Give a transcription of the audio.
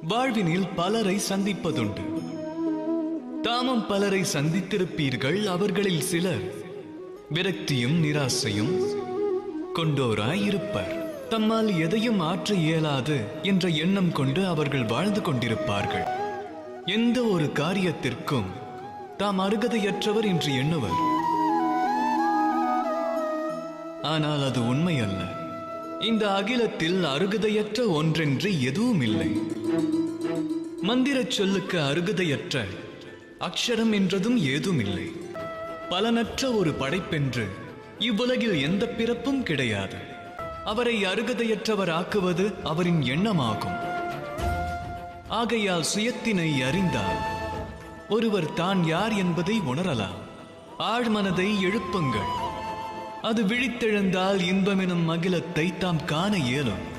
வாழ்வினில் பலரை சந்திப்பதுண்டு. தாமும் பலரை சந்தித்திருப்பீர்கள். அவர்களில் சிலர் விரக்தியும் நிராசையும் கொண்டோராயிருப்பர். தம்மால் எதையும் ஆற்ற இயலாது என்ற எண்ணம் கொண்டு அவர்கள் வாழ்ந்து கொண்டிருப்பார்கள். எந்த ஒரு காரியத்திற்கும் தாம் அருகதையற்றவர் என்று எண்ணுவர். ஆனால் அது உண்மை அல்ல. இந்த அகிலத்தில் அருகதையற்ற ஒன்றென்று எதுவும் இல்லை. மந்திரச் சொல்லுக்கு அருகதையற்ற அக்ஷரம் என்றதும் ஏதும் இல்லை. பலனற்ற ஒரு படைப்பென்று இவ்வுலகில் எந்த பிறப்பும் கிடையாது. அவரை அருகதையற்றவர் ஆக்குவது அவரின் எண்ணமாகும். ஆகையால் சுயத்தினை அறிந்தால் ஒருவர் தான் யார் என்பதை உணரலாம். ஆழ்மனதை எழுப்புங்கள். அது விழித்தெழுந்தால் இன்பமெனும் அகிலத்தை தாம் காண இயலும்.